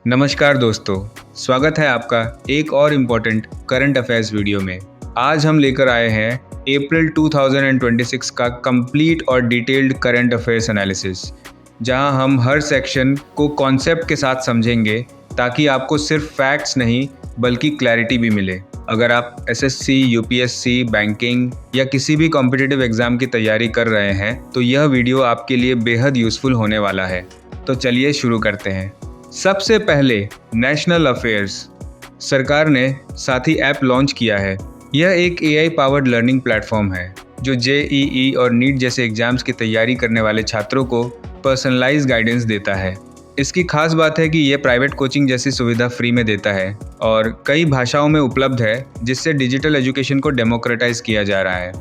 नमस्कार दोस्तों, स्वागत है आपका एक और इम्पोर्टेंट करंट अफेयर्स वीडियो में। आज हम लेकर आए हैं अप्रैल 2026 का कंप्लीट और डिटेल्ड करंट अफेयर्स एनालिसिस, जहां हम हर सेक्शन को कॉन्सेप्ट के साथ समझेंगे ताकि आपको सिर्फ फैक्ट्स नहीं बल्कि क्लैरिटी भी मिले। अगर आप एसएससी, यूपीएससी, बैंकिंग या किसी भी कॉम्पिटिटिव एग्जाम की तैयारी कर रहे हैं तो यह वीडियो आपके लिए बेहद यूजफुल होने वाला है। तो चलिए शुरू करते हैं। सबसे पहले नेशनल अफेयर्स। सरकार ने साथी ऐप लॉन्च किया है। यह एक एआई पावर्ड लर्निंग प्लेटफॉर्म है जो जेईई और नीट जैसे एग्जाम्स की तैयारी करने वाले छात्रों को पर्सनलाइज गाइडेंस देता है। इसकी खास बात है कि यह प्राइवेट कोचिंग जैसी सुविधा फ्री में देता है और कई भाषाओं में उपलब्ध है, जिससे डिजिटल एजुकेशन को डेमोक्रेटाइज किया जा रहा है।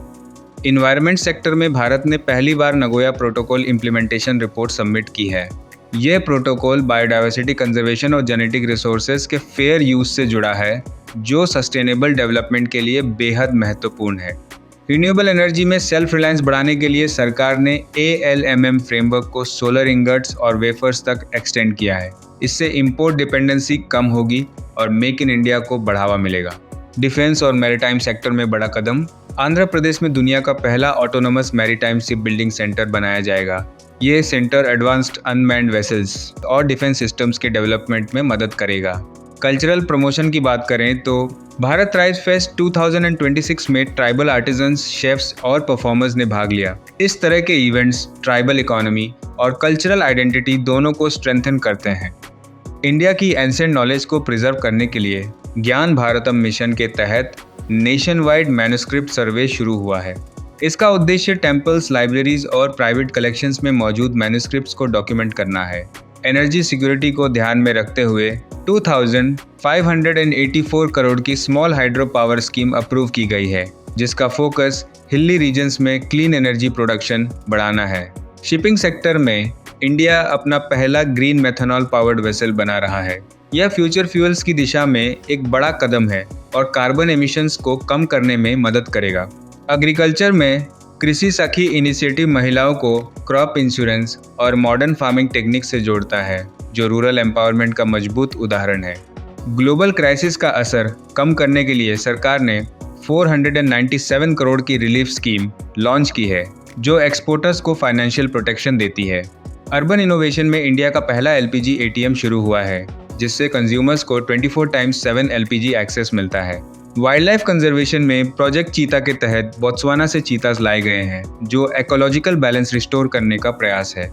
इन्वायरमेंट सेक्टर में भारत ने पहली बार Nagoya protocol implementation report submit की है। यह प्रोटोकॉल बायोडायवर्सिटी कंजर्वेशन और जेनेटिक रिसोर्सेज के फेयर यूज से जुड़ा है, जो सस्टेनेबल डेवलपमेंट के लिए बेहद महत्वपूर्ण है। रिन्यूएबल एनर्जी में सेल्फ रिलायंस बढ़ाने के लिए सरकार ने ALMM फ्रेमवर्क को सोलर इंगट्स और वेफर्स तक एक्सटेंड किया है। इससे इंपोर्ट डिपेंडेंसी कम होगी और मेक इन इंडिया को बढ़ावा मिलेगा। डिफेंस और मैरीटाइम सेक्टर में बड़ा कदम। आंध्र प्रदेश में दुनिया का पहला autonomous maritime ship building centre बनाया जाएगा। ये सेंटर एडवांस्ड अनमैन्ड वेसल्स और डिफेंस सिस्टम्स के डेवलपमेंट में मदद करेगा। कल्चरल प्रमोशन की बात करें तो भारत राइज फेस्ट 2026 में ट्राइबल आर्टिजन्स, शेफ्स और परफॉर्मर्स ने भाग लिया। इस तरह के इवेंट्स ट्राइबल इकोनॉमी और कल्चरल आइडेंटिटी दोनों को स्ट्रेंथन करते हैं। इंडिया की एंसेंट नॉलेज को प्रिजर्व करने के लिए ज्ञान भारतम मिशन के तहत नेशन वाइड मैन्युस्क्रिप्ट सर्वे शुरू हुआ है। इसका उद्देश्य टेम्पल्स, लाइब्रेरीज और प्राइवेट कलेक्शंस में मौजूद मैन्युस्क्रिप्ट्स को डॉक्यूमेंट करना है। एनर्जी सिक्योरिटी को ध्यान में रखते हुए 2584 करोड़ की small hydro power scheme approve की गई है, जिसका फोकस हिली रीजन्स में क्लीन एनर्जी प्रोडक्शन बढ़ाना है। शिपिंग सेक्टर में इंडिया अपना पहला ग्रीन मेथनॉल पावर्ड वेसल बना रहा है। यह फ्यूचर फ्यूल्स की दिशा में एक बड़ा कदम है और कार्बन एमिशंस को कम करने में मदद करेगा। एग्रीकल्चर में कृषि सखी इनिशिएटिव महिलाओं को क्रॉप इंश्योरेंस और मॉडर्न फार्मिंग टेक्निक से जोड़ता है, जो रूरल एम्पावरमेंट का मजबूत उदाहरण है। ग्लोबल क्राइसिस का असर कम करने के लिए सरकार ने 497 करोड़ की रिलीफ स्कीम लॉन्च की है, जो एक्सपोर्टर्स को फाइनेंशियल प्रोटेक्शन देती है। अर्बन इनोवेशन में इंडिया का पहला LPG ATM शुरू हुआ है, जिससे कंज्यूमर्स को 24x7 LPG एक्सेस मिलता है। वाइल्ड लाइफ कंजर्वेशन में प्रोजेक्ट चीता के तहत बोत्सवाना से चीतास लाए गए हैं, जो इकोलॉजिकल बैलेंस रिस्टोर करने का प्रयास है।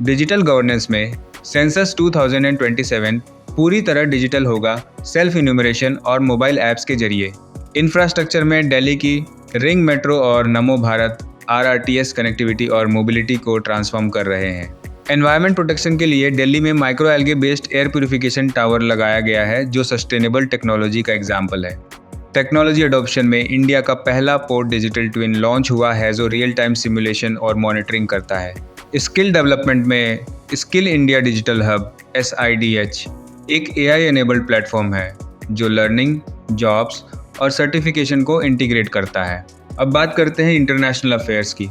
डिजिटल गवर्नेंस में सेंसस 2027 पूरी तरह डिजिटल होगा, सेल्फ इन्यूमरेशन और मोबाइल ऐप्स के जरिए। इंफ्रास्ट्रक्चर में दिल्ली की रिंग मेट्रो और नमो भारत RRTS कनेक्टिविटी और मोबिलिटी को ट्रांसफॉर्म कर रहे हैं। एनवायरनमेंट प्रोटेक्शन के लिए दिल्ली में micro algae based air purification tower लगाया गया है, जो सस्टेनेबल टेक्नोलॉजी का एग्जाम्पल है। टेक्नोलॉजी अडॉप्शन में इंडिया का पहला पोर्ट डिजिटल ट्विन लॉन्च हुआ है, जो रियल टाइम सिमुलेशन और मॉनिटरिंग करता है। स्किल डेवलपमेंट में skill India digital hub SIDH एक AI एनेबल्ड प्लेटफॉर्म है, जो लर्निंग, जॉब्स और सर्टिफिकेशन को इंटीग्रेट करता है। अब बात करते हैं इंटरनेशनल अफेयर्स की।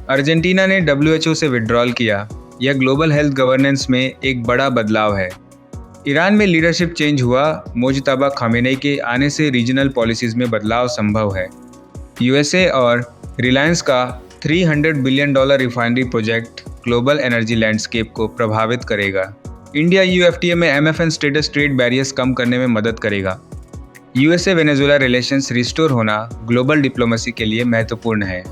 अर्जेंटीना ने WHO से विड्रॉल किया। यह ग्लोबल हेल्थ गवर्नेंस में एक बड़ा बदलाव है। ईरान में लीडरशिप चेंज हुआ। मुजतबा खामेनेई के आने से रीजनल पॉलिसीज में बदलाव संभव है। USA और रिलायंस का $300 billion refinery project global energy landscape को प्रभावित करेगा। इंडिया UFTA में MFN स्टेटस ट्रेड बैरियर्स कम करने में मदद करेगा। USA वेनेजुएला रिलेशंस रिस्टोर होना ग्लोबल डिप्लोमेसी के लिए महत्वपूर्ण है।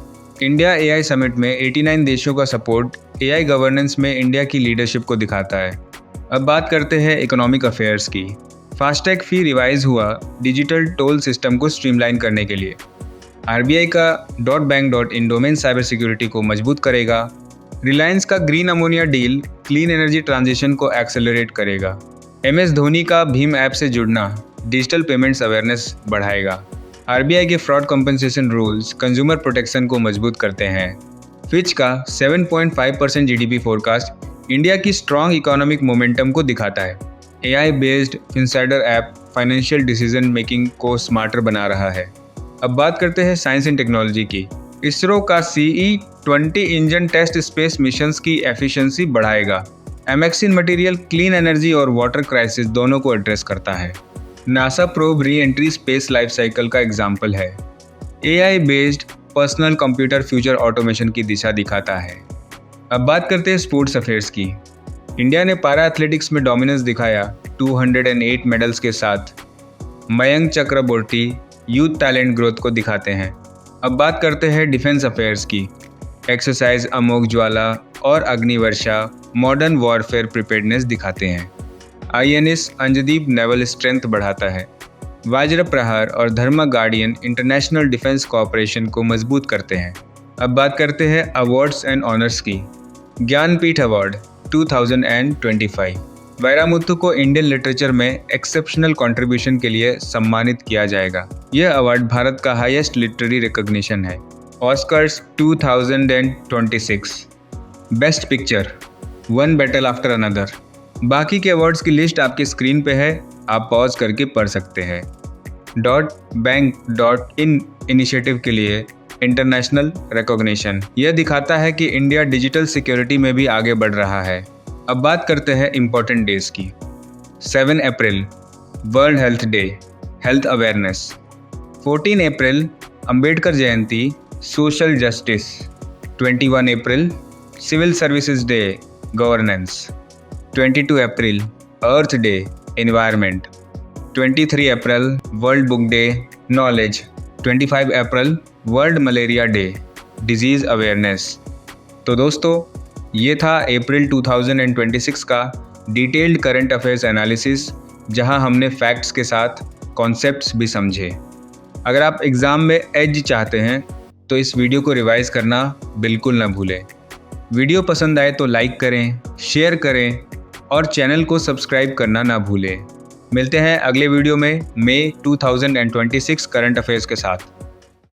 इंडिया AI समिट में 89 देशों का सपोर्ट AI गवर्नेंस में इंडिया की लीडरशिप को दिखाता है। अब बात करते हैं इकोनॉमिक अफेयर्स की। फास्टैग फी रिवाइज हुआ डिजिटल टोल सिस्टम को स्ट्रीमलाइन करने के लिए। RBI का .bank.in डोमेन साइबर सिक्योरिटी को मजबूत करेगा। रिलायंस का green ammonia deal clean energy transition को एक्सेलरेट करेगा। MS धोनी का भीम ऐप से जुड़ना डिजिटल पेमेंट्स अवेयरनेस बढ़ाएगा। RBI के fraud compensation rules consumer protection को मजबूत करते हैं। फिच का 7.5% GDP फोरकास्ट इंडिया की स्ट्रॉन्ग इकोनॉमिक मोमेंटम को दिखाता है। AI based फिनसाइडर app financial decision making को स्मार्टर बना रहा है। अब बात करते हैं साइंस एंड टेक्नोलॉजी की। इसरो का CE-20 engine test space missions की एफिशिएंसी बढ़ाएगा। एमेक्सिन मटेरियल क्लीन एनर्जी और वाटर क्राइसिस दोनों को एड्रेस करता है। NASA probe re entry space life cycle का एग्जाम्पल है। AI based personal computer future automation की दिशा दिखाता है। अब बात करते हैं स्पोर्ट्स अफेयर्स की। इंडिया ने पारा एथलेटिक्स में डोमिनेंस दिखाया 208 मेडल्स के साथ। Mayank Chakraborty youth talent growth को दिखाते हैं। अब बात करते हैं डिफेंस अफेयर्स की। एक्सरसाइज अमोघ ज्वाला और अग्निवर्षा मॉडर्न वॉरफेयर प्रिपेयर्डनेस दिखाते हैं। INS अंजदीप नेवल स्ट्रेंथ बढ़ाता है। वज्र प्रहार और धर्मा गार्डियन इंटरनेशनल डिफेंस कोऑपरेशन को मजबूत करते हैं। अब बात करते हैं अवार्ड्स एंड ऑनर्स की। ज्ञानपीठ अवार्ड 2025। वैरामुत्तु को इंडियन लिटरेचर में एक्सेप्शनल कंट्रीब्यूशन के लिए सम्मानित किया जाएगा। यह अवार्ड भारत का हाईएस्ट लिटरेरी रिकॉग्निशन है। Oscars 2026। Best picture one battle after another. बाकी के अवार्ड्स की लिस्ट आपकी स्क्रीन पे है, आप पॉज करके पढ़ सकते हैं। .bank.in इनिशिएटिव के लिए इंटरनेशनल रिकॉग्निशन। यह दिखाता है कि इंडिया डिजिटल सिक्योरिटी में भी आगे बढ़ रहा है। अब बात करते हैं इम्पोर्टेंट डेज की। 7 April world health day, health awareness. 14 April Ambedkar Jayanti, social justice. 21 April civil services day, governance. 22 April earth day, environment. 23 April world book day, knowledge. 25 April world malaria day, disease awareness. तो दोस्तों, ये था अप्रैल 2026 का detailed current affairs analysis, जहां हमने facts के साथ concepts भी समझे। अगर आप एग्ज़ाम में एज चाहते हैं तो इस वीडियो को रिवाइज़ करना बिल्कुल ना भूलें। वीडियो पसंद आए तो लाइक करें, शेयर करें और चैनल को सब्सक्राइब करना ना भूलें। मिलते हैं अगले वीडियो में मई 2026 करंट अफेयर्स के साथ।